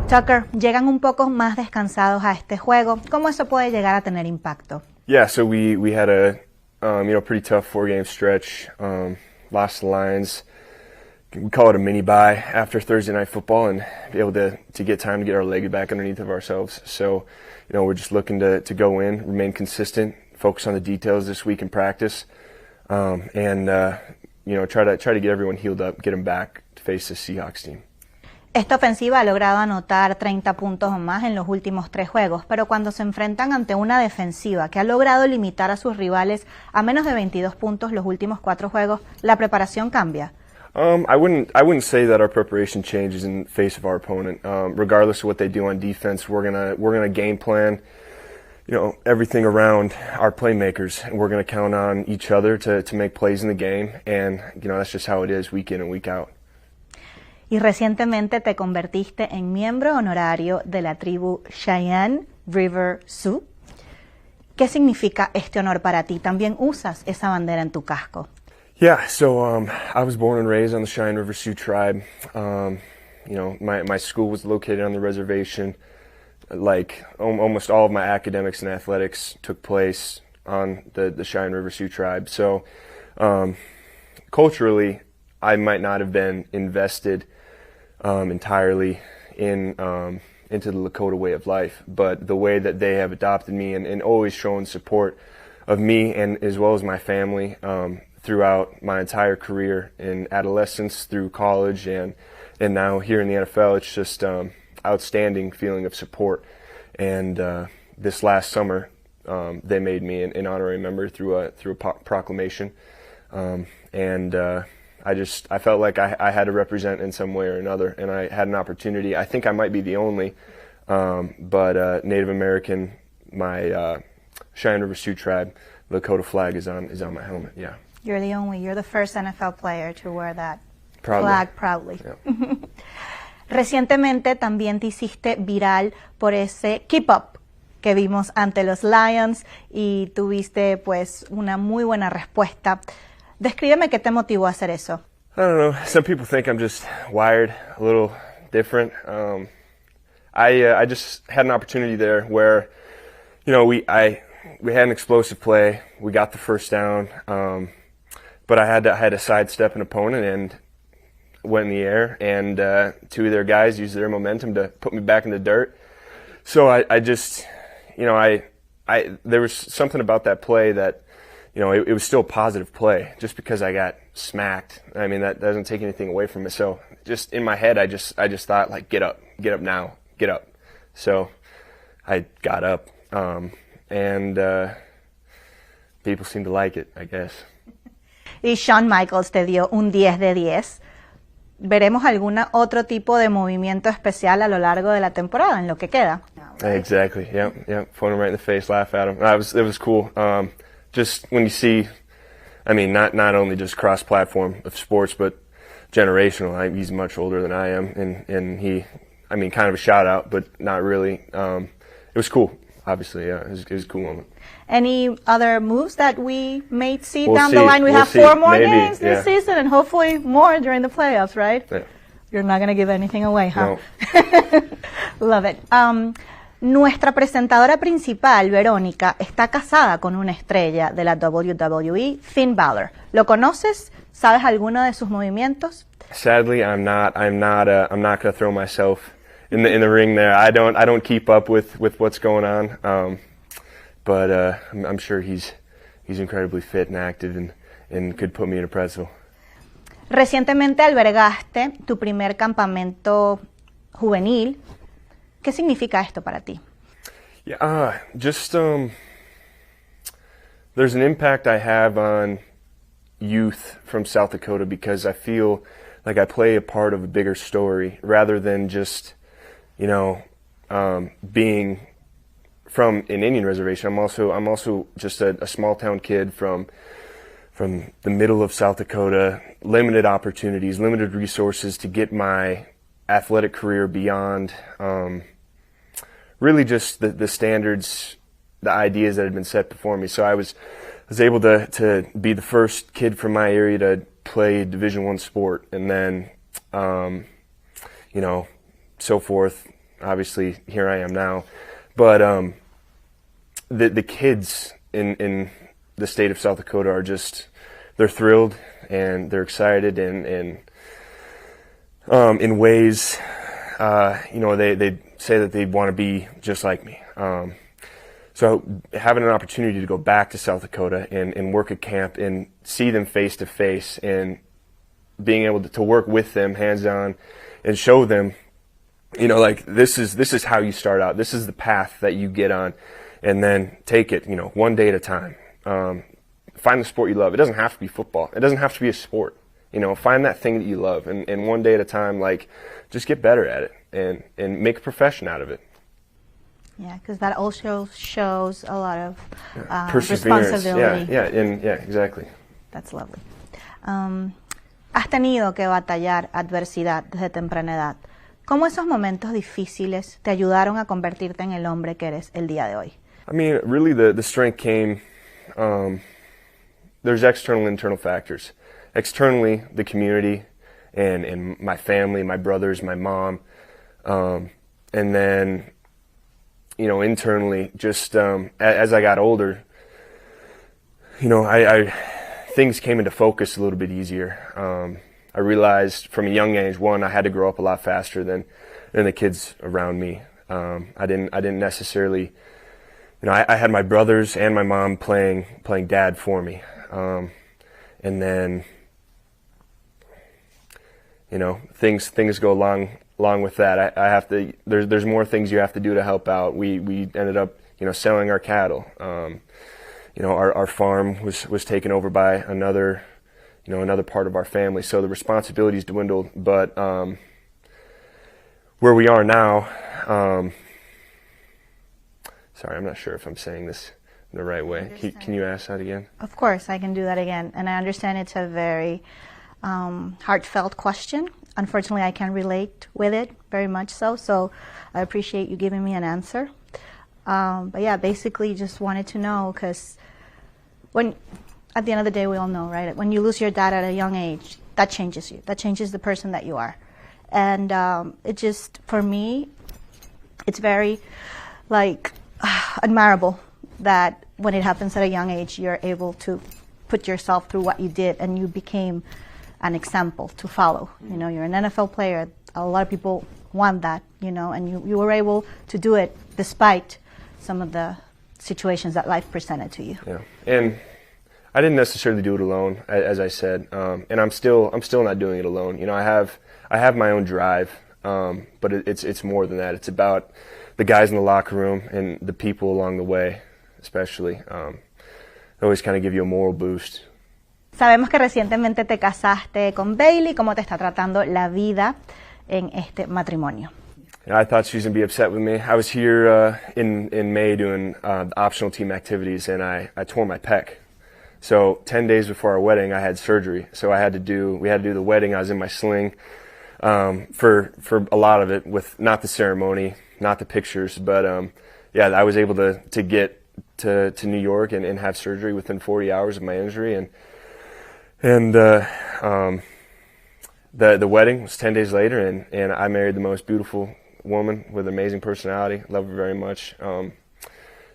Tucker, llegan un poco más descansados a este juego. ¿Cómo eso puede llegar a tener impacto? Yeah, so we had a pretty tough 4-game stretch. Lost the Lions. We call it a mini bye after Thursday night football, and be able to get time to get our leg back underneath of ourselves. So, we're just looking to go in, remain consistent, focus on the details this week in practice, and try to get everyone healed up, get them back to face the Seahawks team. Esta ofensiva ha logrado anotar 30 puntos o más en los últimos 3 juegos, pero cuando se enfrentan ante una defensiva que ha logrado limitar a sus rivales a menos de 22 puntos los últimos 4 juegos, ¿la preparación cambia? I wouldn't say that our preparation changes in the face of our opponent. Regardless of what they do on defense, we're gonna game plan, everything around our playmakers, and we're gonna count on each other to make plays in the game, and that's just how it is week in and week out. Y recientemente te convertiste en miembro honorario de la tribu Cheyenne River Sioux. ¿Qué significa este honor para ti? ¿También usas esa bandera en tu casco? Yeah, so I was born and raised on the Cheyenne River Sioux tribe. My school was located on the reservation. Like almost all of my academics and athletics took place on the Cheyenne River Sioux tribe. So culturally, I might not have been invested entirely into the Lakota way of life, but the way that they have adopted me and always shown support of me and as well as my family throughout my entire career in adolescence through college and now here in the NFL, it's just outstanding feeling of support. And this last summer, they made me an honorary member through a proclamation, I felt like I had to represent in some way or another, and I had an opportunity. I think I might be the only, but Native American, my Cheyenne River Sioux tribe, the Lakota flag is on my helmet. Yeah. You're the only. You're the first NFL player to wear that flag proudly. Yeah. Recientemente también te hiciste viral por ese keep up que vimos ante los Lions y tuviste pues una muy buena respuesta. Descríbeme qué te motivó a hacer eso. I don't know. Some people think I'm just wired a little different. I just had an opportunity there where, we had an explosive play. We got the first down, but I had to sidestep an opponent and went in the air, and 2 of their guys used their momentum to put me back in the dirt. So I just, there was something about that play that, it was still a positive play just because I got smacked. I mean, that doesn't take anything away from it. So just in my head, I just thought like, get up now, get up. So I got up, and people seemed to like it, I guess. Y Shawn Michaels te dio un 10 de 10. ¿Veremos algún otro tipo de movimiento especial a lo largo de la temporada, en lo que queda? Exactly, yeah. Phone him right in the face, laugh at him. It was cool. Just when you see, I mean, not only just cross-platform of sports, but generational. He's much older than I am, and he, I mean, kind of a shout-out, but not really. It was cool, obviously, yeah. It was a cool moment. Any other moves that we may see down the line? We have 4 more games this season and hopefully more during the playoffs, right? Yeah. You're not going to give anything away, huh? No. Love it. Nuestra presentadora principal, Verónica, está casada con una estrella de la WWE, Finn Balor. ¿Lo conoces? ¿Sabes alguno de sus movimientos? Sadly, I'm not going to throw myself in the ring there. I don't keep up with what's going on. But I'm sure he's incredibly fit and active and could put me in a pretzel. Recientemente albergaste tu primer campamento juvenil. ¿Qué significa esto para ti? Yeah, just there's an impact I have on youth from South Dakota because I feel like I play a part of a bigger story rather than just, being from an Indian reservation. I'm also just a small town kid from the middle of South Dakota, limited opportunities, limited resources to get my athletic career beyond really just the standards, the ideas that had been set before me. So I was able to be the first kid from my area to play Division I sport, and then so forth. obviously here I am now. But the kids in the state of South Dakota are just, they're thrilled and they're excited, and in ways, they say that they want to be just like me. So having an opportunity to go back to South Dakota and work at camp and see them face to face, and being able to work with them hands on and show them, like this is how you start out. This is the path that you get on, and then take it, one day at a time. Find the sport you love. It doesn't have to be football. It doesn't have to be a sport. Find that thing that you love, and one day at a time, like, just get better at it and make a profession out of it. Yeah, because that also shows a lot of responsibility. Yeah, exactly. That's lovely. Has tenido que batallar adversidad desde temprana edad. ¿Cómo esos momentos difíciles te ayudaron a convertirte en el hombre que eres el día de hoy? I mean, really the strength came, there's external and internal factors. Externally, the community and my family, my brothers, my mom, and then, internally, just as I got older, I things came into focus a little bit easier. I realized from a young age, one, I had to grow up a lot faster than the kids around me. I didn't necessarily, I had my brothers and my mom playing dad for me, and then, things go along with that. I have to. There's more things you have to do to help out. We ended up, selling our cattle. Our farm was taken over by another part of our family. So the responsibilities dwindled. But where we are now, sorry, I'm not sure if I'm saying this the right way. Can you ask that again? Of course, I can do that again. And I understand it's a very heartfelt question. Unfortunately, I can relate with it very much so. So I appreciate you giving me an answer. But yeah, basically just wanted to know, because at the end of the day, we all know, right? When you lose your dad at a young age, that changes you. That changes the person that you are. And it just, for me, it's very, admirable that when it happens at a young age, you're able to put yourself through what you did, and you became an example to follow. You're an NFL player. A lot of people want that, and you were able to do it despite some of the situations that life presented to you. Yeah, and I didn't necessarily do it alone, as I said, and I'm still not doing it alone. I have my own drive, but it's more than that. It's about the guys in the locker room and the people along the way, especially. They always kind of give you a moral boost. Sabemos que recientemente te casaste con Bailey. ¿Cómo te está tratando la vida en este matrimonio? I thought she was going to be upset with me. I was here in May doing optional team activities, and I tore my pec. So 10 days before our wedding, I had surgery. So we had to do the wedding. I was in my sling for a lot of it, with not the ceremony, not the pictures, but I was able to get to New York and have surgery within 40 hours of my injury, and the wedding was 10 days later, and I married the most beautiful woman with an amazing personality. Love her very much.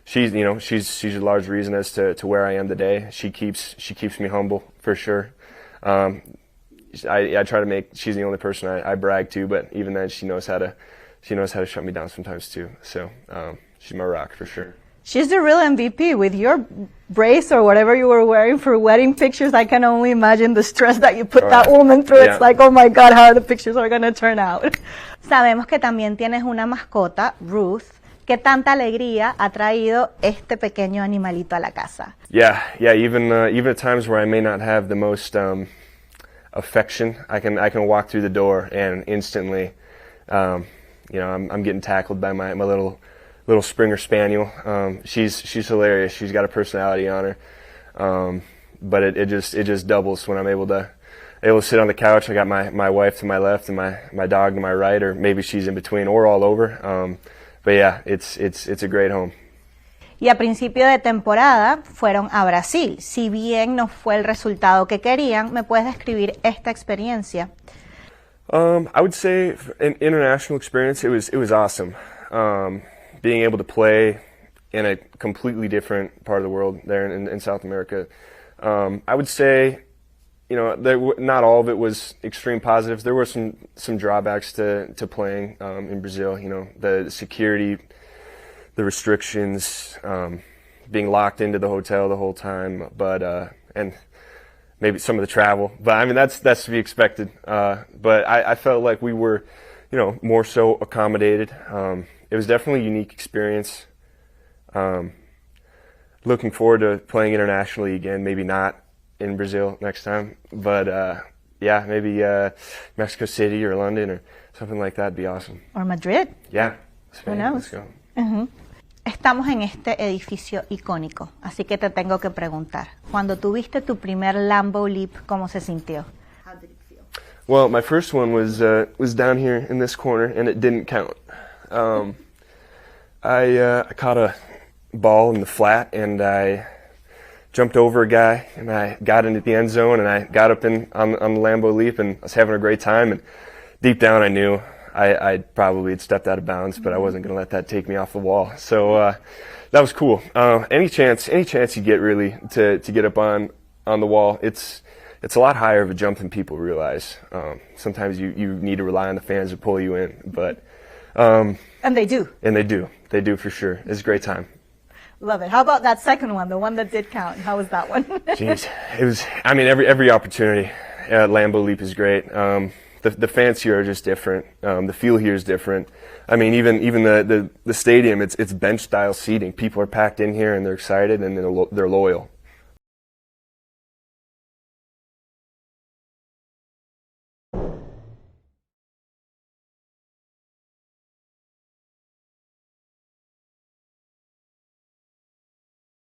She's a large reason as to where I am today. She keeps me humble, for sure. I try to make. She's the only person I brag to, but even then, she knows how to shut me down sometimes too. So she's my rock, for sure. She's the real MVP. With your brace or whatever you were wearing for wedding pictures, I can only imagine the stress that you put that woman through. Yeah. It's like, oh my God, how the pictures are going to turn out. Sabemos que también tienes una mascota, Ruth. ¿Qué tanta alegría ha traído este pequeño animalito a la casa? Yeah. Even at times where I may not have the most affection, I can walk through the door and instantly, I'm getting tackled by my little Springer Spaniel. She's hilarious. She's got a personality on her. But it just doubles when I'm able to sit on the couch. I got my wife to my left and my dog to my right, or maybe she's in between or all over. But yeah, it's a great home. Y a principio de temporada fueron a Brasil. Si bien no fue el resultado que querían, ¿me puedes describir esta experiencia? I would say an international experience. It was awesome. Being able to play in a completely different part of the world there in South America. I would say, not all of it was extreme positives. There were some drawbacks to playing in Brazil. The security, the restrictions, being locked into the hotel the whole time, but and maybe some of the travel. But I mean, that's to be expected. But I felt like we were, more so accommodated. It was definitely a unique experience. Looking forward to playing internationally again. Maybe not in Brazil next time, but maybe Mexico City or London or something like that would be awesome. Or Madrid. Yeah. Who knows? Let's go. Uh-huh. Estamos en este edificio icónico, así que te tengo que preguntar, cuando tuviste tu primer Lambeau Leap, ¿cómo se sintió? How did it feel? Well, my first one was down here in this corner, and it didn't count. I caught a ball in the flat, and I jumped over a guy, and I got into the end zone, and I got up on the Lambeau Leap, and I was having a great time, and deep down I knew I probably had stepped out of bounds, but I wasn't going to let that take me off the wall. So that was cool. Any chance you get really to get up on the wall, it's a lot higher of a jump than people realize. Sometimes you need to rely on the fans to pull you in, but and they do. And they do for sure. It's a great time. Love it. How about that second one, the one that did count? How was that one? Jeez, it was. I mean, every opportunity at Lambeau Leap is great. The fans here are just different. The feel here is different. I mean, even the stadium, it's bench style seating. People are packed in here and they're excited and they're loyal.